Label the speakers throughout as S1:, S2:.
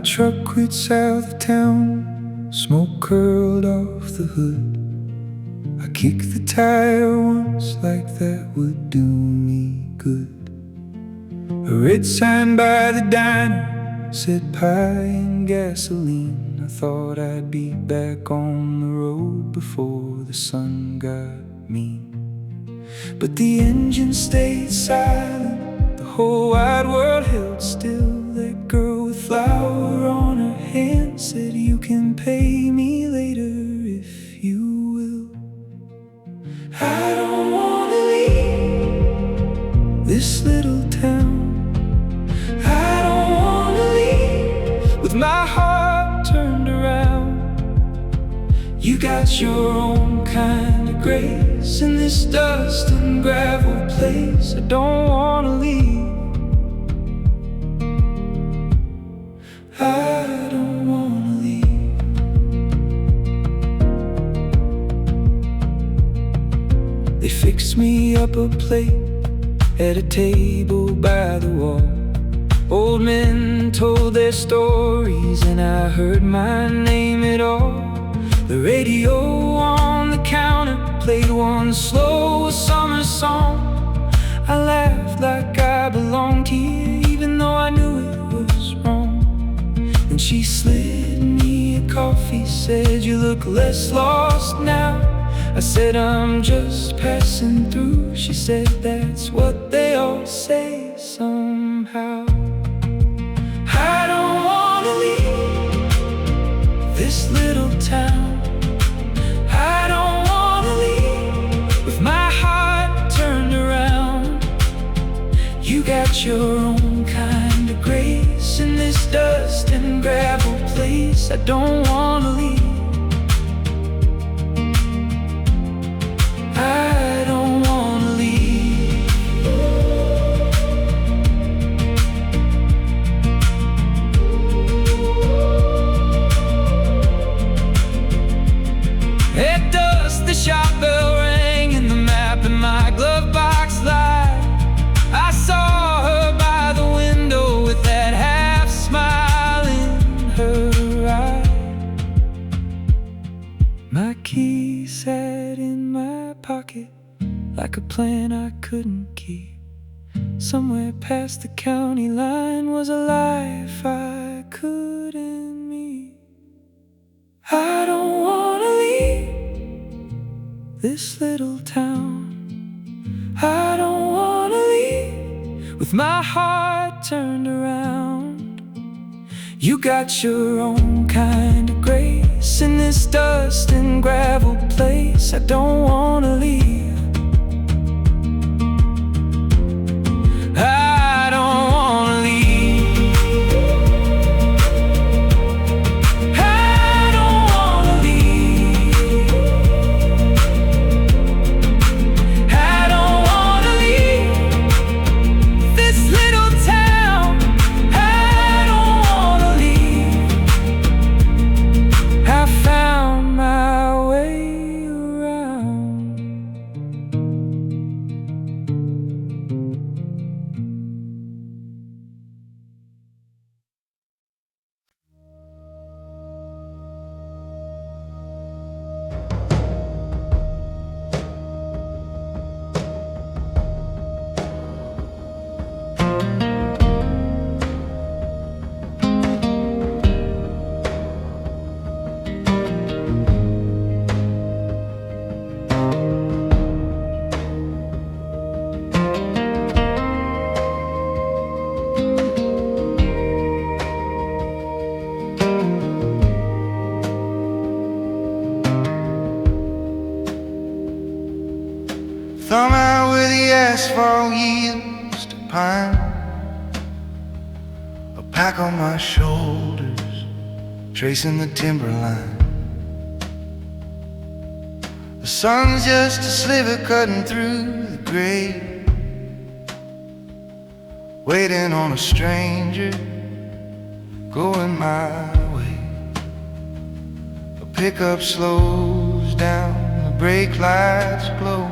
S1: truck quit south of town, smoke curled off the hood. I kicked the tire once, like that would do me good. A red sign by the diner said pie and gasoline. I thought I'd be back on the road before the sun got mean. But the engine stayed silent, the whole wide world held still. That girl with flour on her hand said, "You can pay me later if you will." I don't wanna leave this little town. I don't wanna leave with my heart turned around. You got your own kind of grace in this dust and gravel place. I don't wanna leave. I don't wanna leave. They fixed me up a plate at a table by the wall. Old men told their stories and I heard my name at all. The radio on the counter played one slow summer song. I laughed like I belonged here, even though I knew it was wrong. And she slid me a coffee, said, "You look less lost now." I said, "I'm just passing through." She said, "That's what they all say somehow." I don't wanna leave this little town. I don't wanna leave with my heart turned around. You got your own kind of grace in this dust and gravel place. I don't wanna leave. I don't wanna leave. At dusk, the shop bell rang and the map in my glove box light. I saw her by the window with that half smile in her eye. My key sat in my pocket like a plan I couldn't keep. Somewhere past the county line was a life I couldn't meet. I don't wanna leave this little town. I don't wanna leave with my heart turned around. You got your own kind of grace in this dust and gravel place. I don't wanna leave. I don't wanna leave. I don't wanna leave. I don't wanna leave this little town. I don't wanna leave. I found my way around.
S2: Thumb out where the asphalt yields to pine. A pack on my shoulders, tracing the timberline. The sun's just a sliver cutting through the gray, waiting on a stranger going my way. A pickup slows down, the brake lights glow,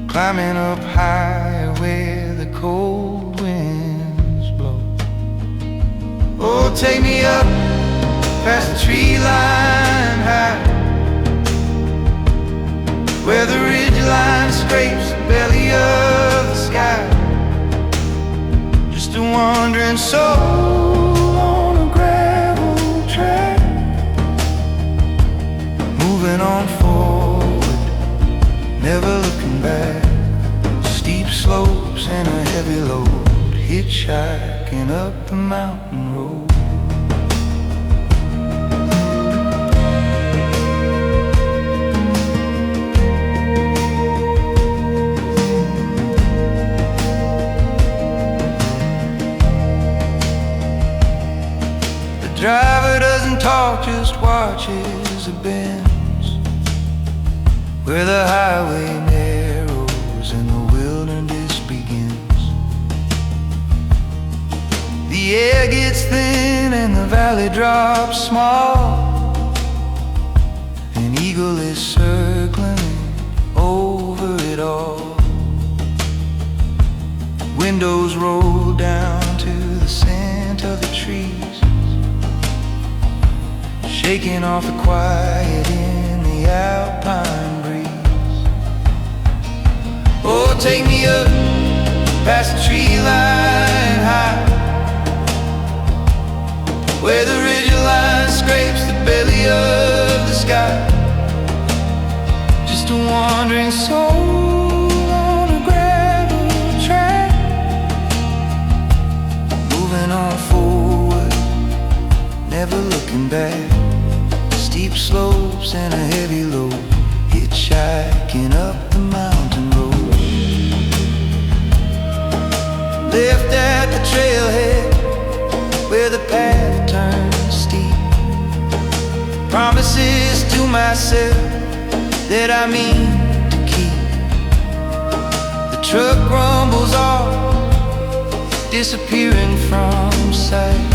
S2: climbing up higher where the cold winds blow. Oh, take me up past the tree line high, where the ridgeline scrapes the belly of the sky. Just a wandering soul on a gravel track, moving on forward, never looking back. Steep slopes and a heavy load, hitchhiking up the mountain road. The driver doesn't talk, just watches the bends, where the highway narrows and the wilderness begins. The air gets thin and the valley drops small. An eagle is circling over it all. Windows roll down to the scent of the trees, shaking off the quiet in the alpine breeze. Oh, take me up past the tree line high, where the ridgeline scrapes the belly of the sky. Just a wandering soul on a gravel track, moving on forward, never looking back. Steep slopes and a heavy load, hitchhiking up the mountain road. Left at the trailhead, where the path turns steep. Promises to myself that I mean to keep. The truck rumbles off, disappearing from sight,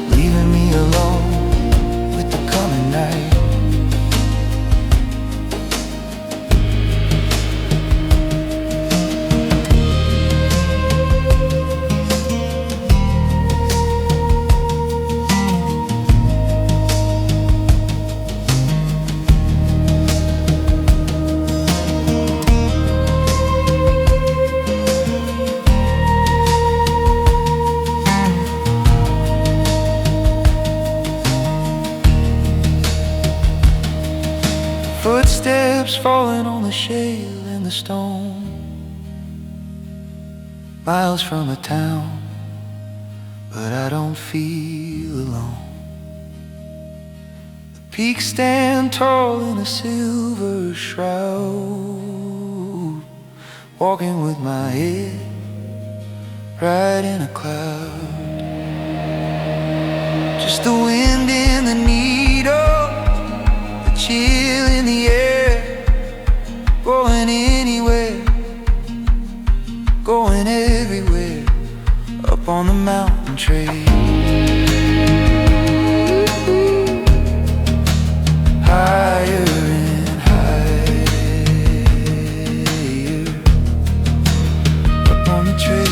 S2: leaving me alone with the coming night. Footsteps falling on the shale and the stone, miles from a town, but I don't feel alone. The peaks stand tall in a silver shroud, walking with my head right in a cloud. Just the wind in the needle, the chill in the air, going anywhere, going everywhere, up on the mountain trail. Higher and higher, up on the trail.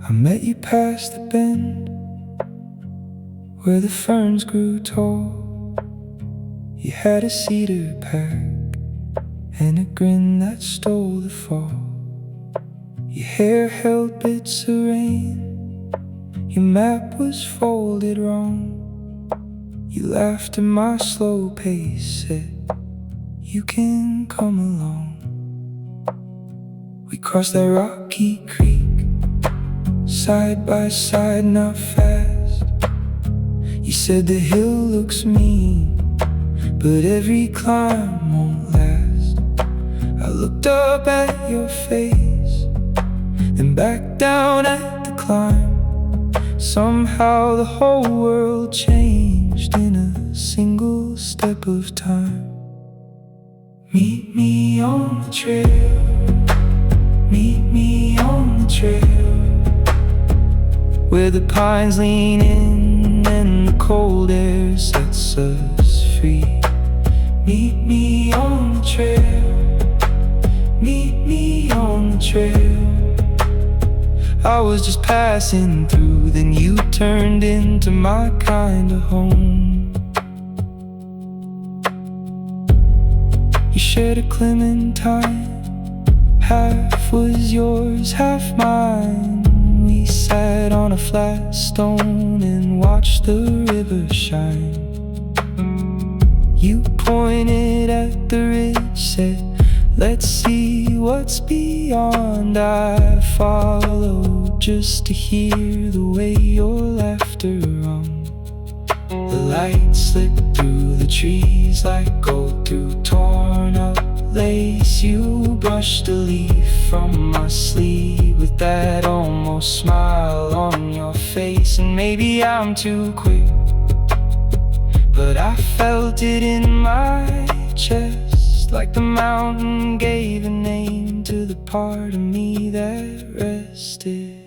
S2: I met you past the bend, where the ferns grew tall. You had a cedar pack and a grin that stole the fall. Your hair held bits of rain, your map was folded wrong. You laughed at my slow pace, said you can come along. We crossed that rocky creek, side by side, not fast. You said the hill looks mean, but every climb won't last. I looked up at your face, then back down at the climb. Somehow the whole world changed in a single step of time. Meet me on the trail, meet me on the trail, where the pines lean in and the cold air sets us free. Meet me on the trail, meet me on the trail. I was just passing through, then you turned into my kind of home. You shared a clementine, half was yours, half mine. We sat on a flat stone and watched the river shine. You pointed at the ridge, said, let's see what's beyond. I followed just to hear the way your laughter rung. The light slipped through the trees like gold through torn up lace. You brushed a leaf from my sleeve with that almost smile on your face. And maybe I'm too quick, but I felt it in my chest, like the mountain gave a name to the part of me that rested.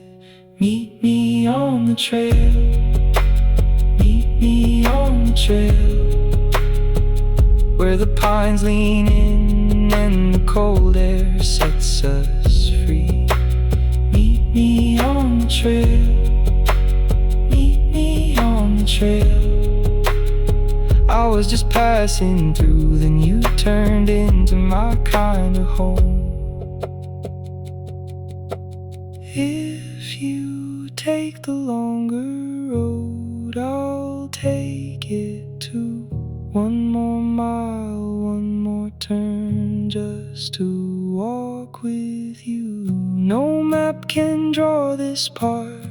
S2: Meet me on the trail, meet me on the trail, where the pines lean in and the cold air sets us free. Meet me on the trail, meet me on the trail. I was just passing through, then you turned into my kind of home. If you take the longer road, I'll take it too. One more mile, one more turn, just to walk with you. No map can draw this part,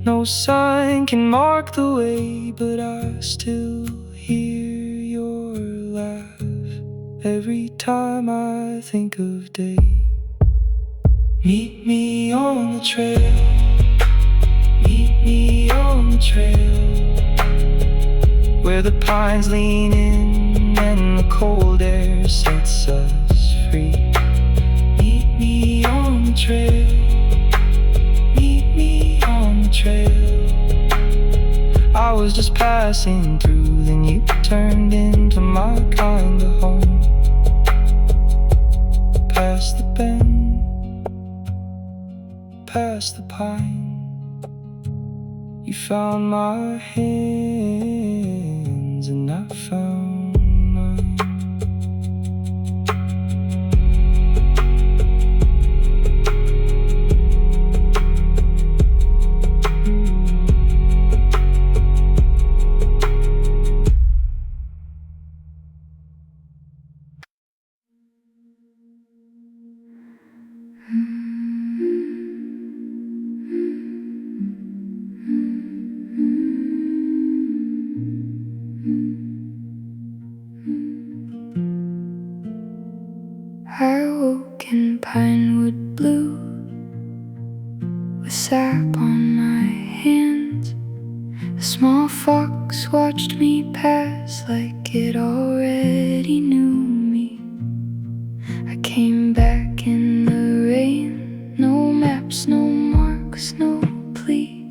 S2: no sign can mark the way, but I still hear your laugh every time I think of day. Meet me on the trail, meet me on the trail, where the pines lean in and the cold air sets us free. Meet me on the trail, meet me on the trail. I was just passing through, then you turned into my kind of home. Past the bend, past the pine, you found my hands and I found mine.
S3: I woke in pinewood blue, with sap on my hands. A small fox watched me pass like it already knew me. I came back in the rain, no maps, no marks, no plea,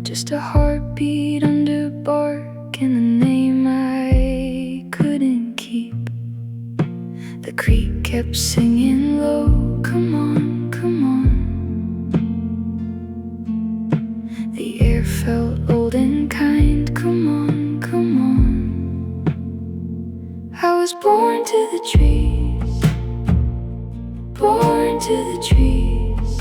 S3: just a heartbeat under bark and a name I couldn't keep. The creek kept singing low, come on, come on. The air felt old and kind, come on, come on. I was born to the trees, born to the trees.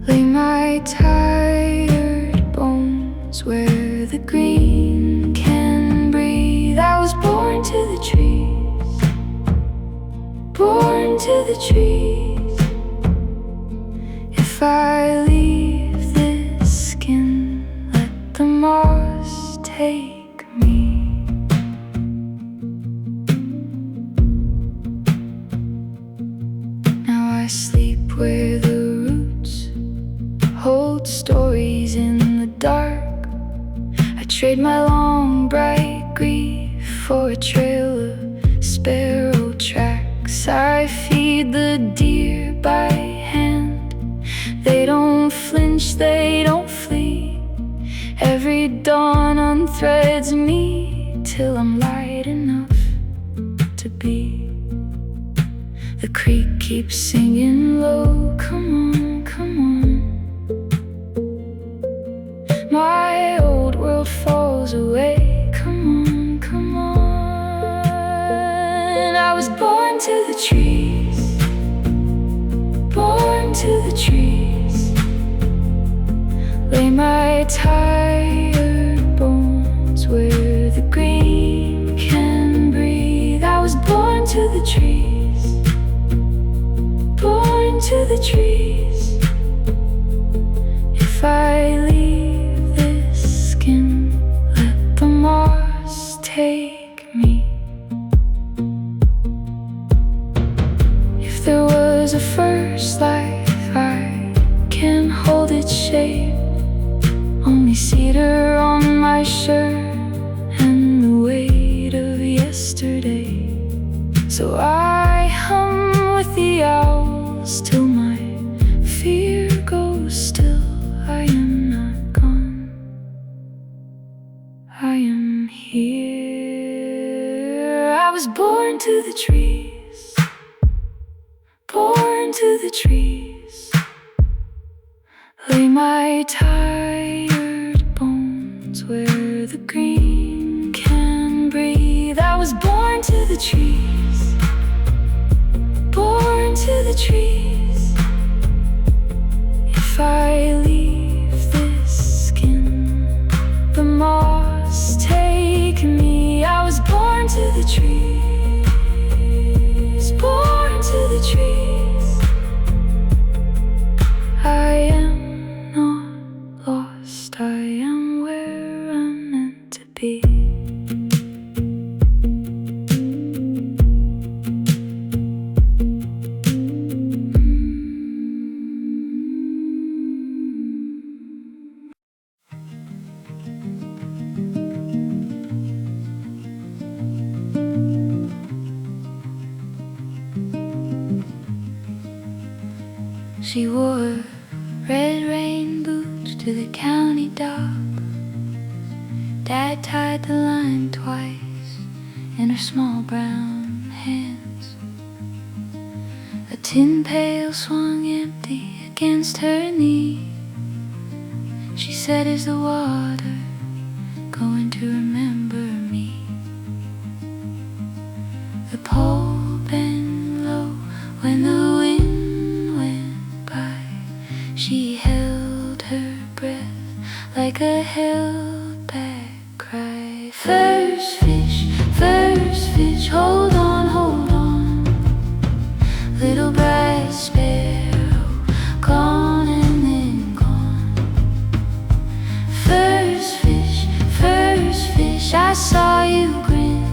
S3: Lay my tired bones where the green can breathe. I was born to the trees, born to the trees. If I leave this skin, let the moss take me. Now I sleep where the roots hold stories in the dark. I trade my long bright grief for a trail of sparrow tracks. I feed the deer by hand. They don't flinch, they don't flee. Every dawn unthreads me till I'm light enough to be. The creek keeps singing low, come on, come on. My old world falls away, come on, come on. I was born to the trees, born to the trees. Lay my tired bones where the green can breathe. I was born to the trees, born to the trees. If I leave this skin, let the moss take me. If there was a first life, I can hold its shape. Only cedar on my shirt and the weight of yesterday. So I hum with the owls till my fear goes still. I am not gone, I am here. I was born to the trees, born to the trees. Lay my tired bones where the green can breathe. I was born to the trees, born to the trees. If I leave this skin, the moss take me. I was born to the trees, born to the trees. I am not lost, I am where I'm meant to be. She wore red rain boots to the county dock. Dad tied the line twice in her small brown hands. A tin pail swung empty against her knee. She said, "Is the water going to remember me?" The pole bent low when the wind went by. She held her breath like a held back cry. First fish, hold on, hold on. Little bright sparrow, gone and then gone. First fish, I saw you grin.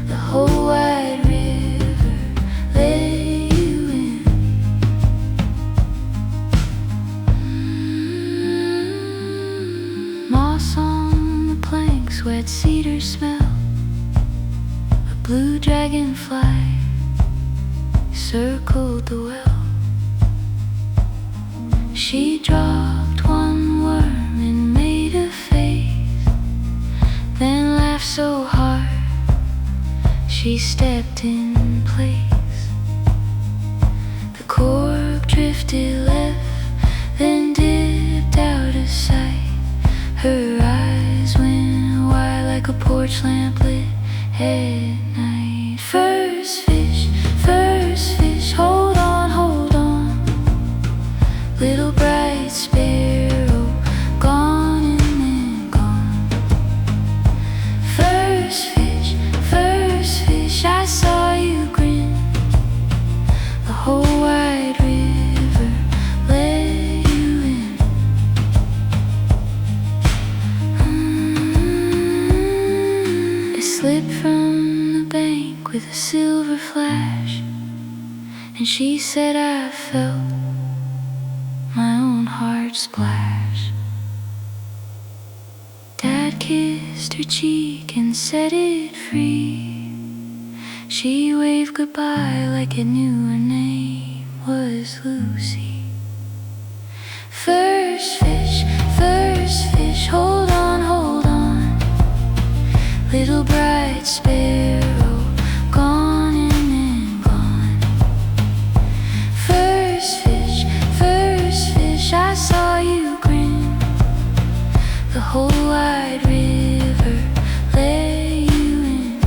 S3: The whole wide river let you in. Moss on the planks, wet cedar smell. A blue dragonfly circled the well. She dropped one worm and made a face, then laughed so hard she stepped in place. The cork drifted left, then dipped out of sight. Her eyes went wide like a porch lamp lit at night. First fish, hold on, hold on. Little bright sparrow, gone and then gone. First fish, I saw you grin. and she said I felt my own heart splash. Dad kissed her cheek and set it free. She waved goodbye like it knew her name was Lucy. First fish, hold on, little bright sparrow, gone and then gone. First fish, I saw you grin. The whole wide river let you in.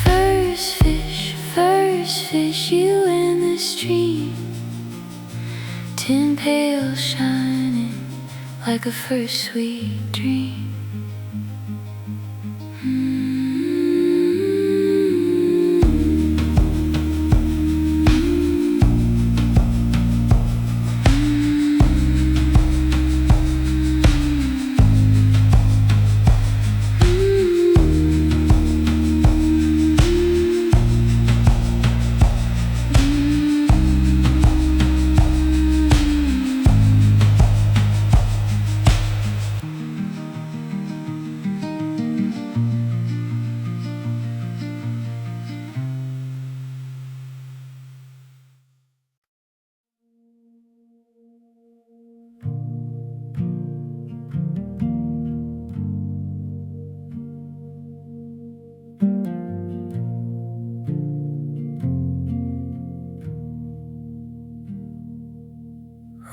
S3: First fish, you in the stream. Tin pails shining like a first sweet dream.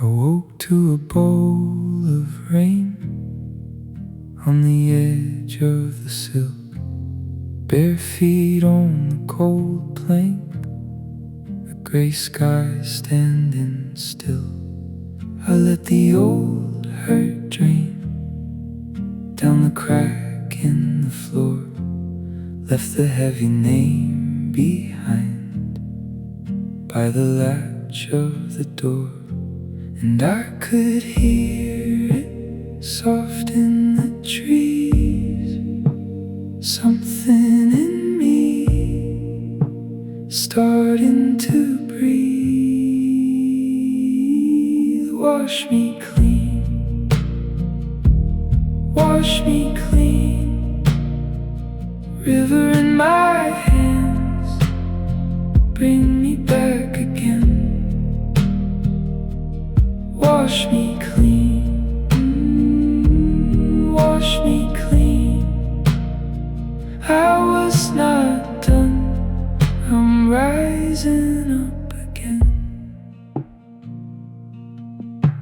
S2: I woke to a bowl of rain on the edge of the sill, bare feet on the cold plank, the gray sky standing still. I let the old hurt drain down the crack in the floor, left the heavy name behind by the latch of the door. And I could hear it soft in the trees, something in me starting to breathe. Wash me clean, wash me clean. River in my hands, bring me back again. Wash me clean, wash me clean. I was not done, I'm rising up again.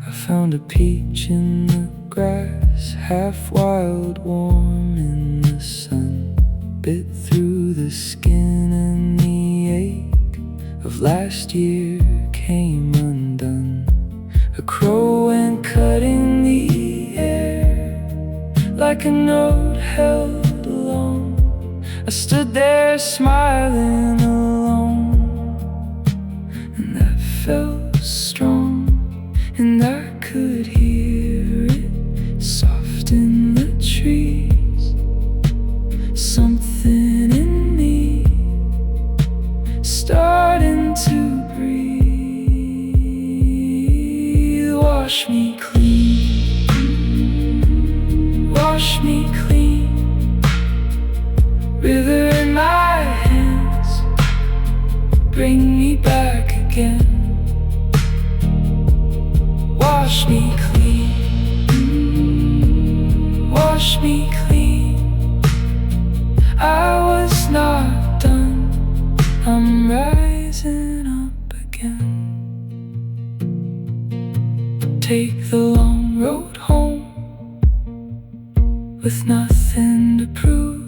S2: I found a peach in the grass, half wild, warm in the sun. Bit through the skin and the ache of last year came undone. A crow went cutting the air like a note held alone. I stood there smiling alone, and that felt strong. And I could hear it soft in the trees, something in me starting to breathe. Wash me clean, wash me clean. River in my hands, bring me back again. Wash me clean, wash me clean. I was not done, I'm rising up again. Take the long road home with nothing to prove.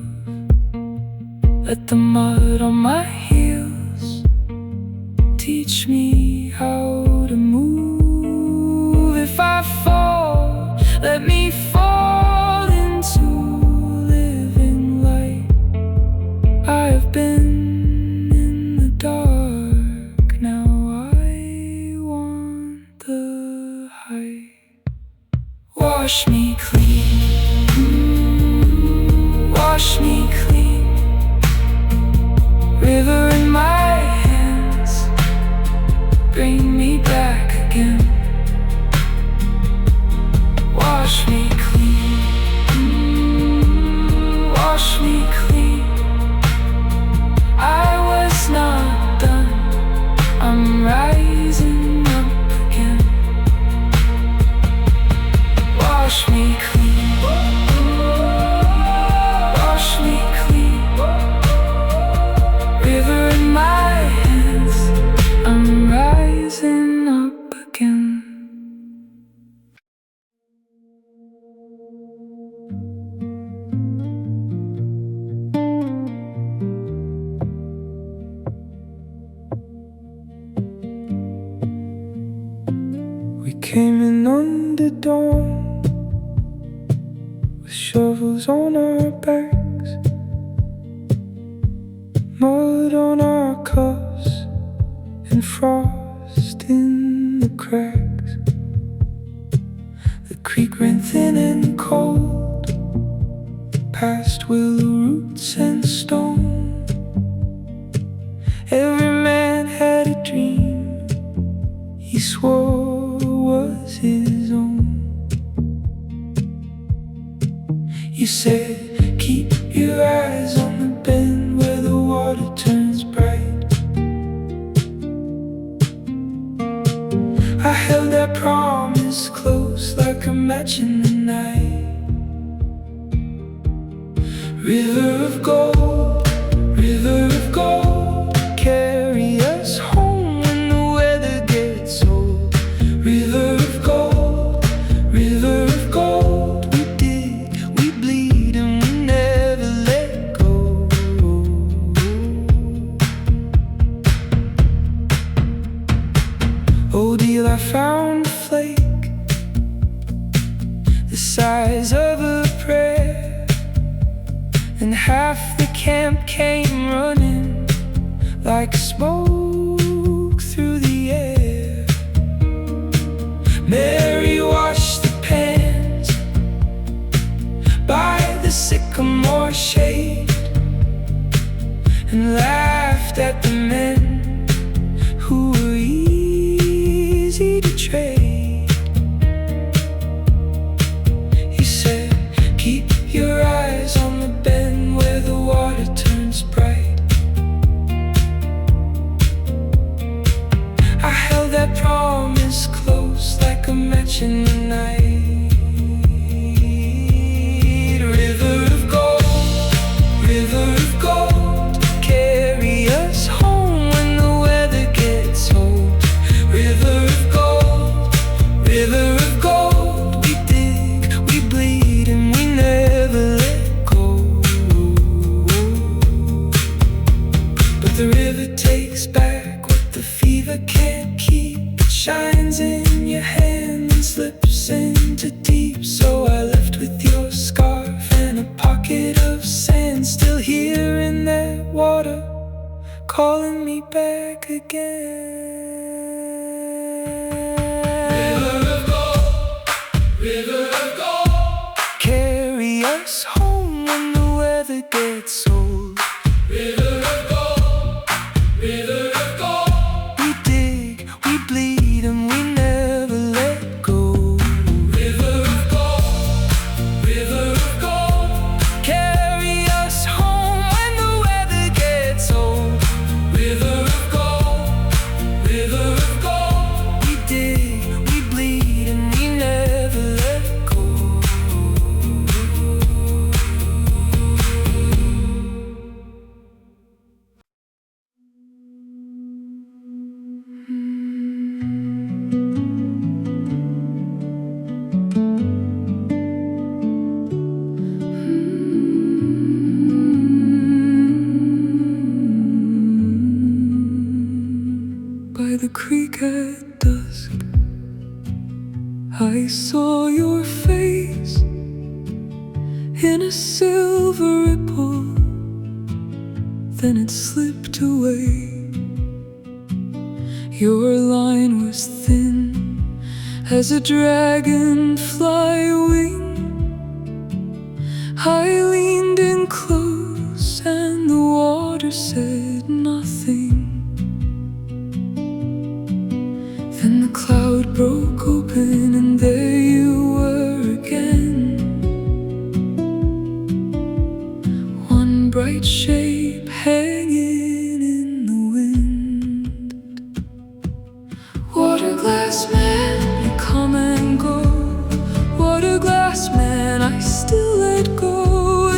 S2: Let the mud on my heels teach me how to move. If I fall, let me fall into living light. I have been in the dark, now I want the height. Wash me clean, wash me clean. River in my hands, came in under dawn, with shovels on our backs, mud on our cuffs, and frost in the cracks. The creek ran thin and cold, past willow roots and stone. Every man had a dream he swore was his own. You said, keep your eyes on the bend where the water turns bright. I held that promise close like a match in the night. River of gold, river of gold, carry us home when the weather gets old. River of gold, river of gold, we dig, we bleed, and we never let go. Oh deal, I found a flake the size of a prayer, and half the camp came running like smoke through the air. Mary washed the pans by the sycamore shade and laughed at the men who were easy to trade. He said, keep your eyes on the bend where the water turns bright. I held that promise close like a match in the night. River of gold, river of gold, carry us home when the weather gets old. River of gold, river of gold, we dig, we bleed, and we never let go. But the river takes back what the fever can't keep. It shines in your hand and slips into deep. So I left with your scarf and a pocket of sand, still here in that water, calling me back again. River of gold, river of gold, carry us home when the weather gets old. River of gold, river of gold, we dig, we bleed, and we never let go. River of gold, carry us home when the weather gets old. River of gold, we dig, we bleed, and we never let go. By the creek at dusk, I saw your face in a silver ripple, then it slipped away. Your line was thin as a dragonfly wing. I leaned in close and the water said nothing. Then the cloud broke open and there you were again. One bright shape hanging in the wind. Waterglass man, you come and go. Waterglass man, I still let go.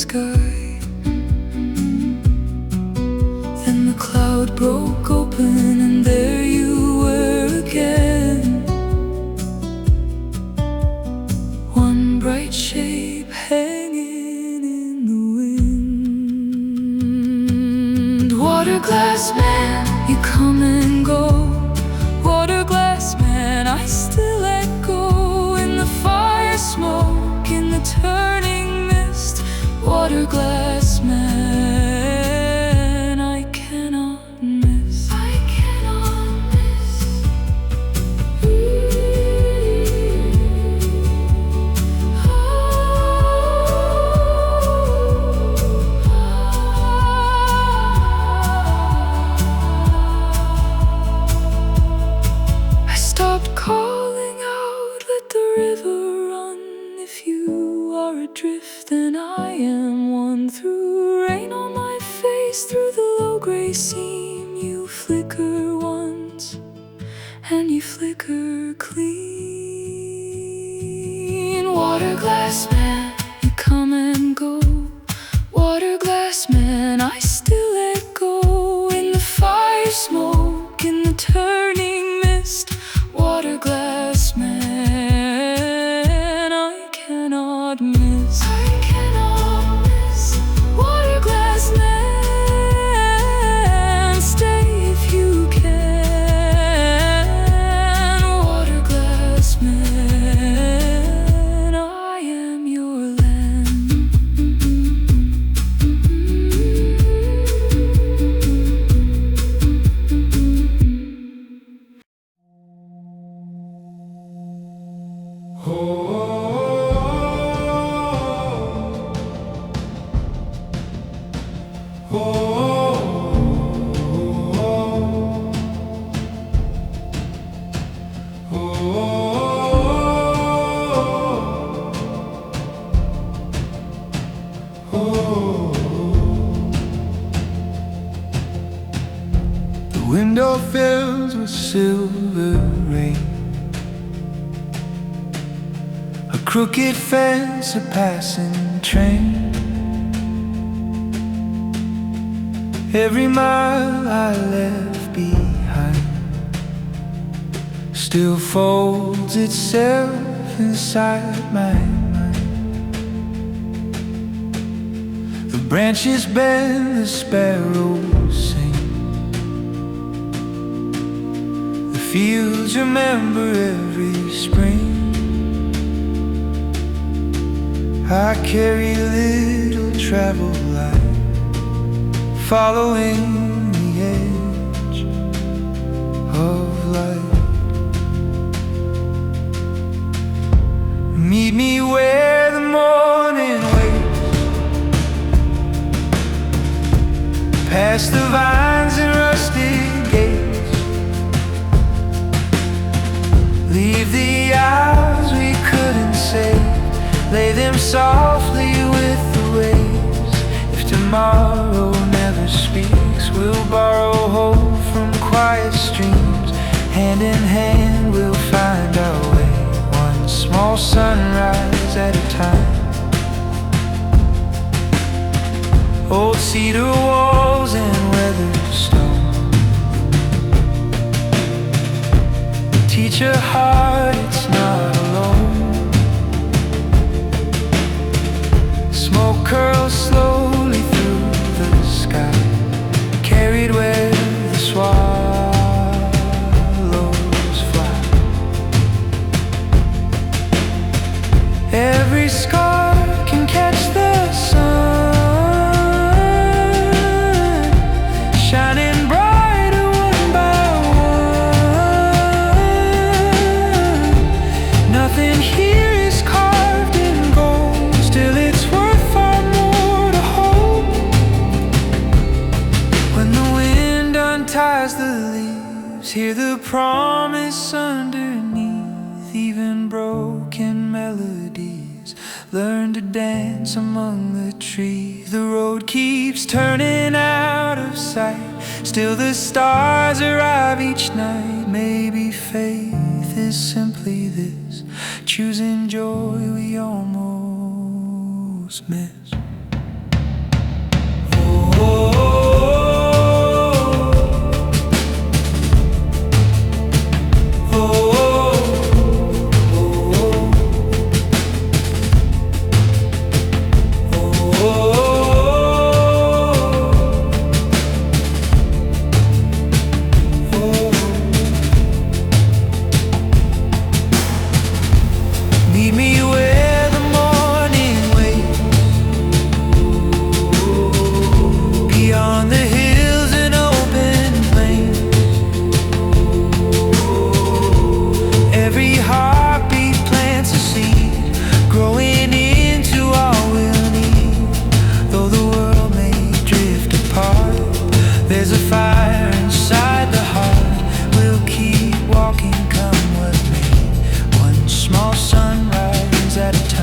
S3: sky. Then the cloud broke open and there you were again. One bright shape hanging in the wind. Waterglass man, you come and go. Waterglass man, I still echo in the fire smoke, in the turning mist. Waterglass man, I cannot miss. I cannot miss. I stopped calling out, let the river run. If you are adrift, then I am one. Through rain on my face, through the low gray seam, you flicker once, and you flicker clean. Waterglass man, you come and go. Waterglass man, I still echo in the fire smoke, in the turning mist. Waterglass man, I cannot miss. I cannot miss. Waterglass man, stay if you can. Waterglass man, I am your land.
S1: The window fills with silver rain. A crooked fence, a passing train. Every mile I left behind still folds itself inside my mind. The branches bend, the sparrows sing. The fields remember every spring. I carry little travel light, following the edge of light. Meet me where the morning waits, past the vines and rusted gates. Leave the hours we couldn't save, lay them softly with the waves. If tomorrow never speaks, we'll borrow hope from quiet streams. Hand in hand we'll find our way, one small sunrise at a time. Old cedar walls and weathered stone teach a heart it's not alone. Smoke curls slowly through the sky, carried where the swallows fly. Every scar can catch the sun, shining brighter one by one. Nothing here is carved in gold, still it's worth far more to hold. When the wind unties the leaves, hear the promise underneath. Even broken melodies learn to dance among the trees. The road keeps turning out of sight, still the stars arrive each night. Maybe faith is simply this, choosing joy we almost miss. Meet me where the morning waits, beyond the hills and open plains. Every heartbeat plants a seed, growing into all we'll need. Though the world may drift apart, there's a fire inside the heart. We'll keep walking, come what may, one small sunrise at a time.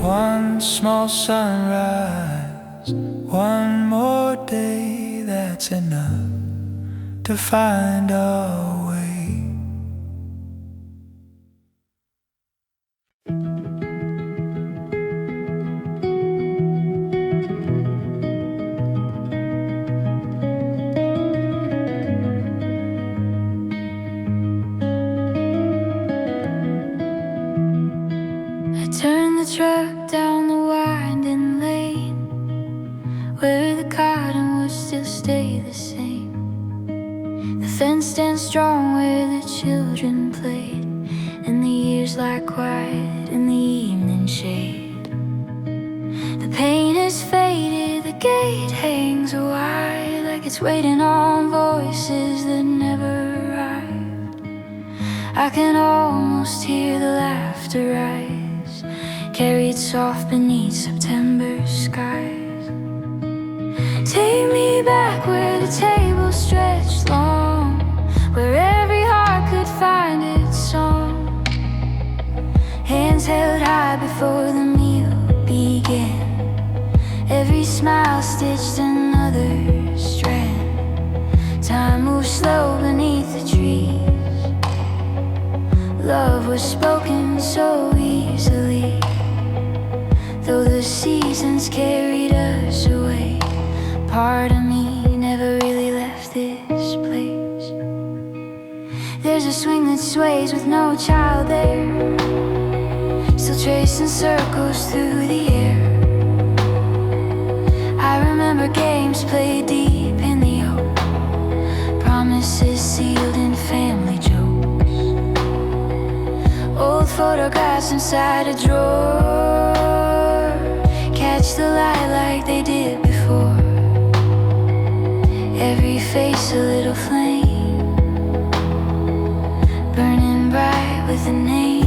S1: One small sunrise, one more day, that's enough to find our way.
S3: I turned the truck down the winding lane, where the cottonwoods still stay the same. The fence stands strong where the children played, and the years lie quiet in the evening shade. The paint has faded, the gate hangs wide, like it's waiting on voices that never arrived. I can almost hear the laughter rise, carried soft beneath September skies. Take me back where the table stretched long, where every heart could find its song. Hands held high before the meal began, every smile stitched another strand. Time moved slow beneath the trees, love was spoken so easily. Though the seasons carried us away, part of me never really left this place. There's a swing that sways with no child there, still tracing circles through the air. I remember games played deep in the oak, promises sealed in family jokes, old photographs inside a drawer, catch the light like they did before. Every face a little flame, burning bright with a name.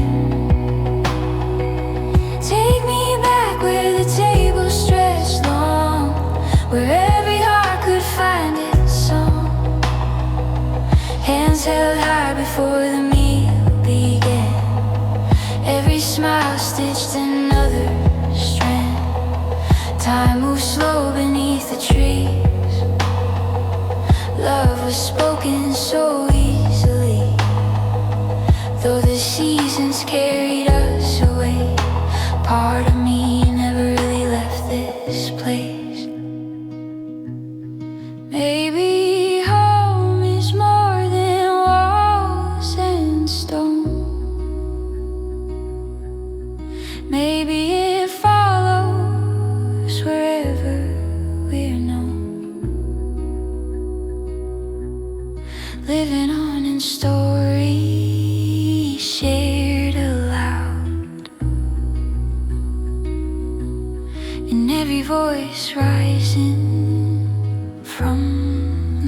S3: Take me back where the table stretched long, where every heart could find its song. Hands held high before the meal began, every smile stitched another strand. Time moved slow beneath the trees, love was spoken so easily. Though the seasons carried us away, part of me never really left this place. Maybe home is more than walls and stone. Maybe it follows wherever we're known, living on in stories shared aloud, in every voice rising from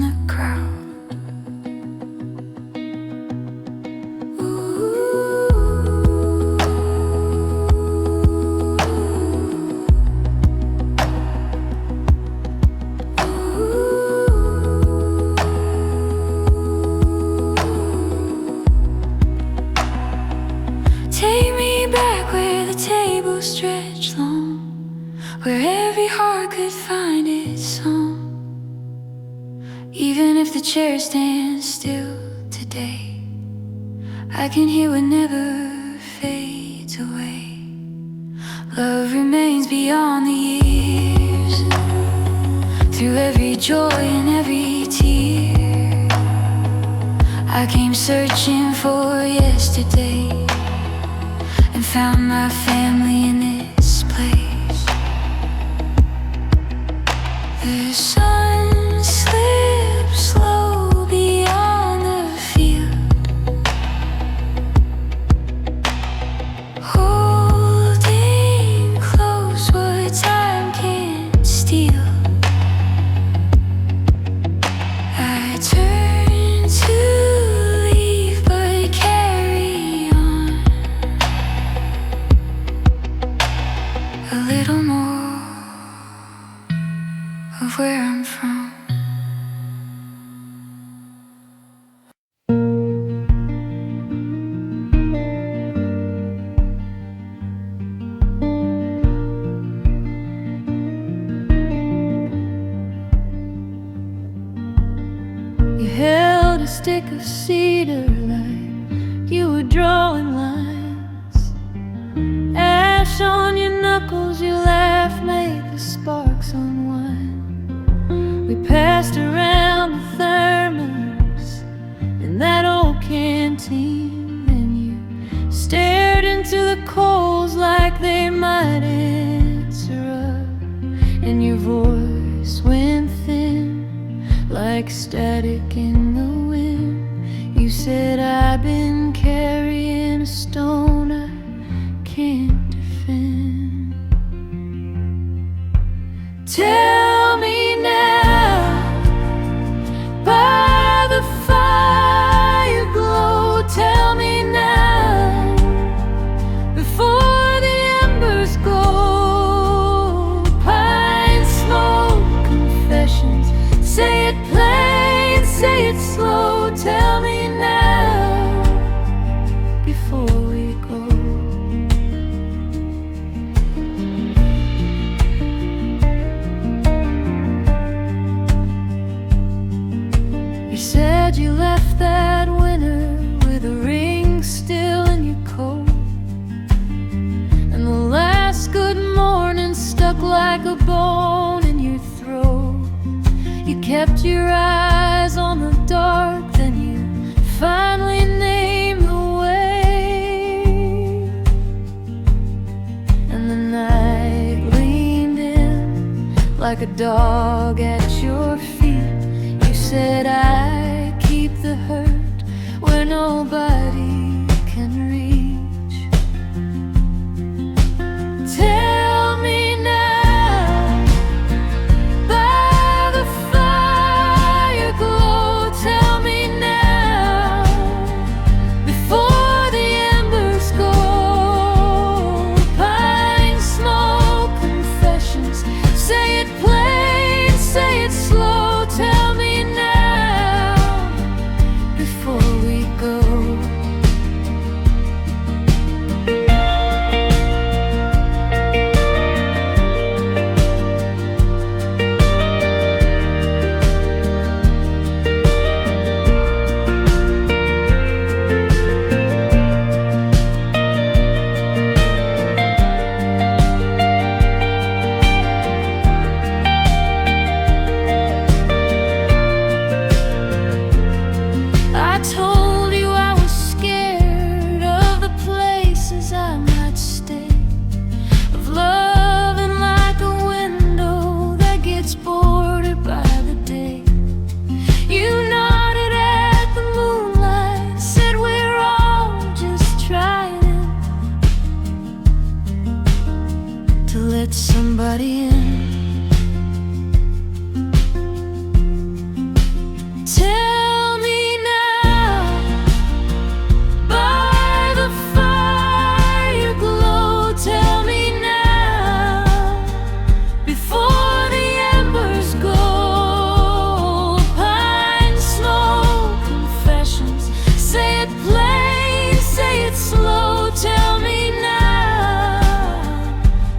S3: the crowd. Take me back where the table stretched long, where every heart could find its song. Even if the chair stands still today, I can hear what never fades away. Love remains beyond the years, through every joy and every tear. I came searching for yesterday and found my family in this place. The sun slips slow beyond the field, holding close what time can't steal. I turn to leave but carry on a little more of where I'm from. You held a stick of cedar like you were drawing lines. Ash on your knuckles, your laugh made the sparks unwind. We passed around the thermos in that old canteen, and you stared into the coals like they might answer up, and your voice went thin like static in the wind. You said, I've been carrying a stone I can't defend. Tell me now, by the fire glow, tell me now, before the embers go. Pine smoke confessions, say it plain, say it slow, tell me now, before we go. You said you left that winter with a ring still in your coat, and the last good morning stuck like a bone in your throat. You kept your eyes on the dark, then you finally named the way. And the night leaned in like a dog at your feet. You said, I keep the hurt where nobody can reach. Tell me now, by the fire glow, tell me now, before the embers go. Pine smoke confessions, say it plain, say it slow, tell me now, before we go. I told you I was scared of the places I might stay, of loving like a window that gets boarded by the day. You nodded at the moonlight, said we're all just trying to let somebody in. Tell me now, by the fire glow, tell me now, before the embers go. Pine smoke confessions, say it plain, say it slow, tell me now,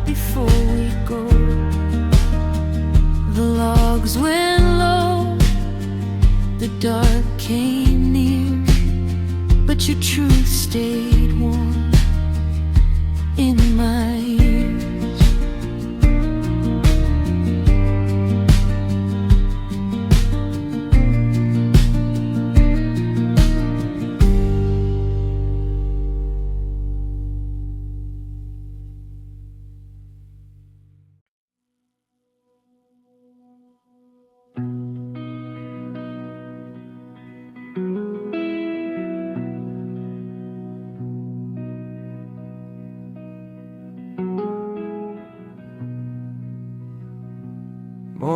S3: before we go. The logs went low, the dark came near, but your truth stayed warm in my ears.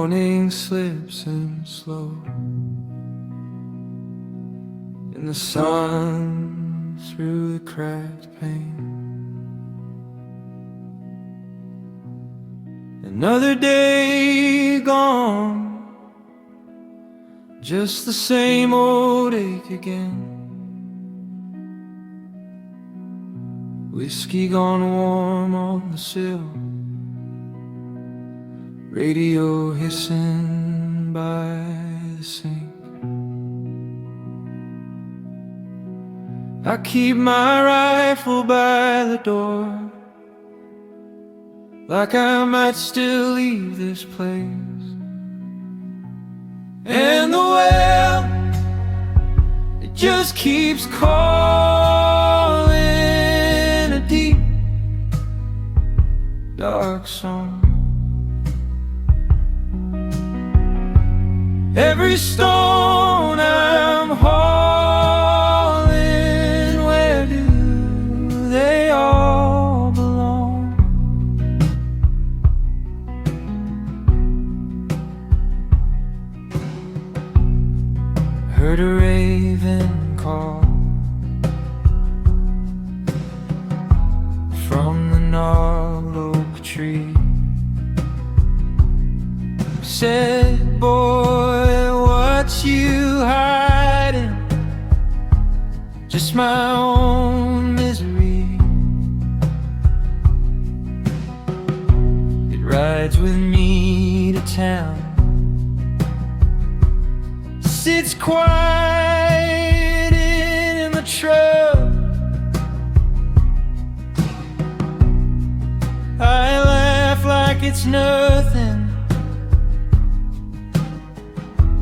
S1: morning slips in slow, in the sun through the cracked pane. Another day gone, just the same old ache again. Whiskey gone warm on the sill, radio hissing by the sink. I keep my rifle by the door, like I might still leave this place. And the well, it just keeps calling a deep, dark song. Every stone I'm hauling, where do they all belong? Heard a raven call from the gnarled oak tree. Said, boy, what you hiding? Just my own misery. It rides with me to town, sits quiet in the truck. I laugh like it's nothing,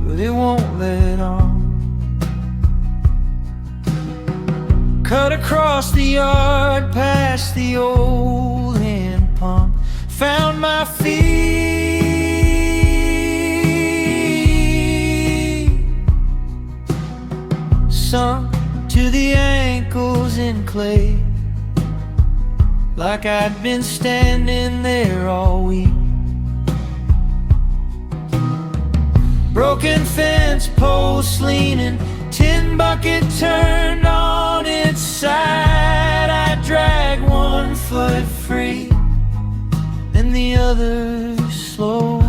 S1: but it won't let on. Cut across the yard, past the old hand pump, found my feet, sunk to the ankles in clay, like I'd been standing there all week. Broken fence post leaning, tin bucket turned on its side. I drag one foot free, then the other slow.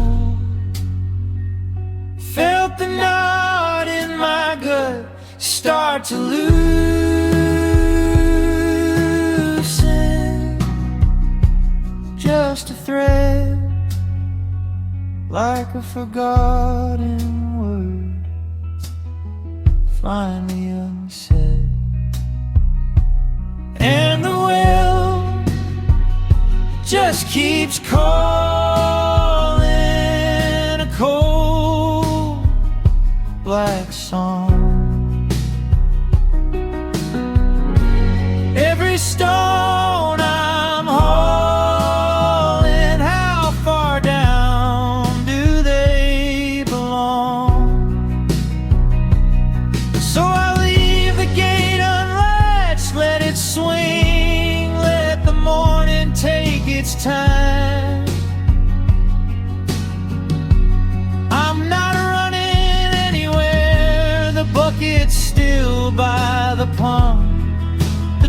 S1: Felt the knot in my gut start to loosen, just a thread, like a forgotten word, finally unsaid. And the well just keeps calling a cold black song. Every stone I'm hauling, how far down do they belong? So I leave the gate unlatched, let it swing, let the morning take its time. I'm not running anywhere, the bucket's still by the pump.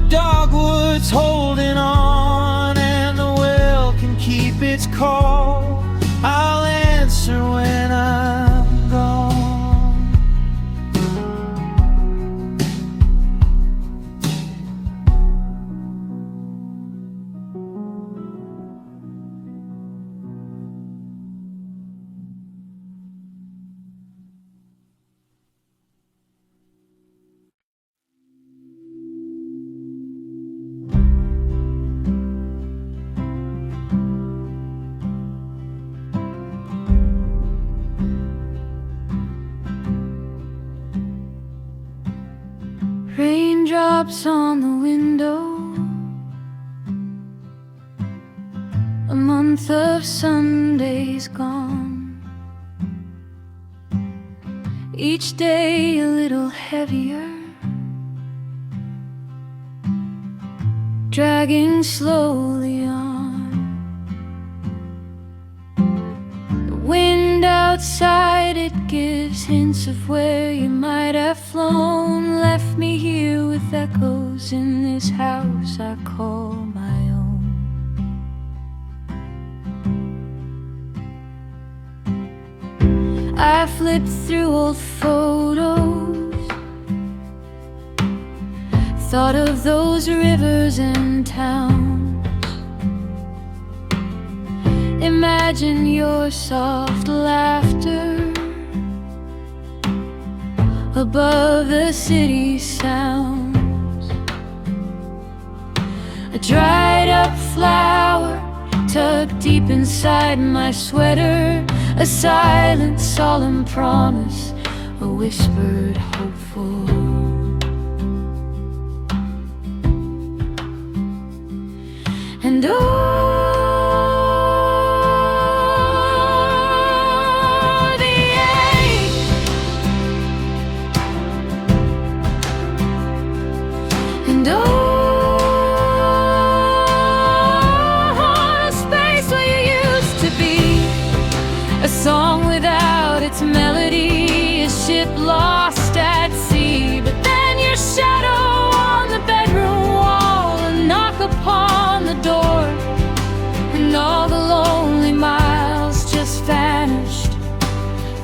S1: Dogwood's holding on, and the well can keep its call. I'll answer when I'm gone.
S3: Raindrops on the window, a month of Sundays gone, each day a little heavier, dragging slowly on. The wind outside, it gives hints of where you might have flown. Left me here with echoes in this house I call my own. I flipped through old photos, thought of those rivers and towns. Imagine your soft laughter above the city sounds. A dried up flower tucked deep inside my sweater, a silent, solemn promise, a whispered, hopeful. And space where you used to be, a song without its melody, a ship lost at sea. But then your shadow on the bedroom wall, a knock upon the door, and all the lonely miles just vanished,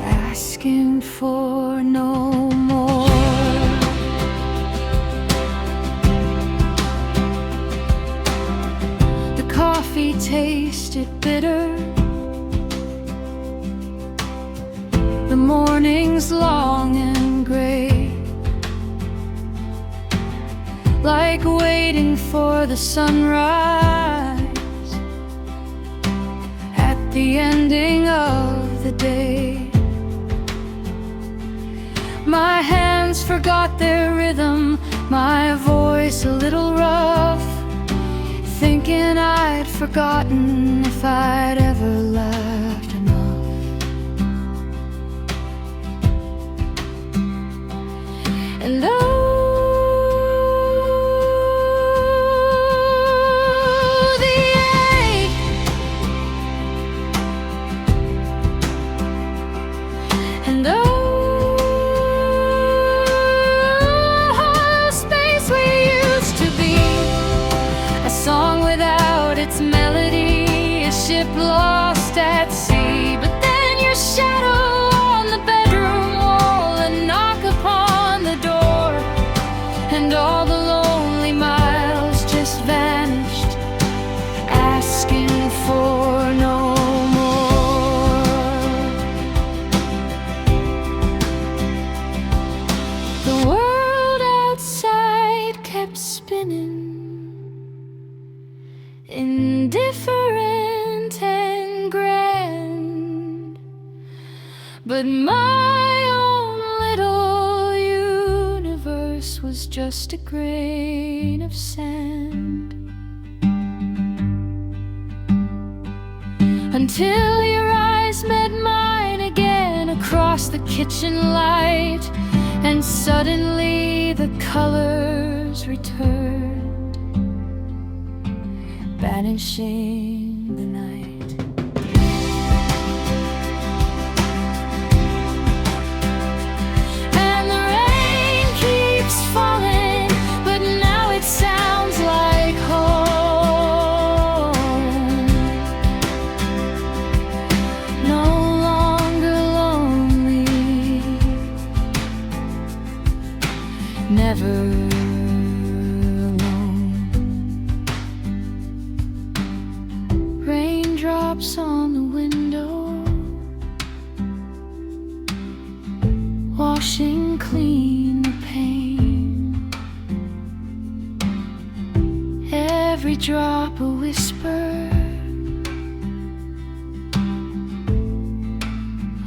S3: asking for no more. Coffee tasted bitter, the morning's long and gray, like waiting for the sunrise at the ending of the day. My hands forgot their rhythm, my voice a little rough, thinking I'd forgotten if I'd ever laughed enough. And the ache, and space where you used to be, a song without its melody, a ship lost at sea. But then your shadow on the bedroom wall, a knock upon the door, and all the lonely miles just vanished, asking for no more. The world outside kept spinning, indifferent and grand, but my own little universe was just a grain of sand. Until your eyes met mine again across the kitchen light, and suddenly the colors returned, banishing the night. And the rain keeps falling, but now it sounds like home. No longer lonely, never raindrops on the window, washing clean the pain. Every drop a whisper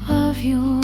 S3: of your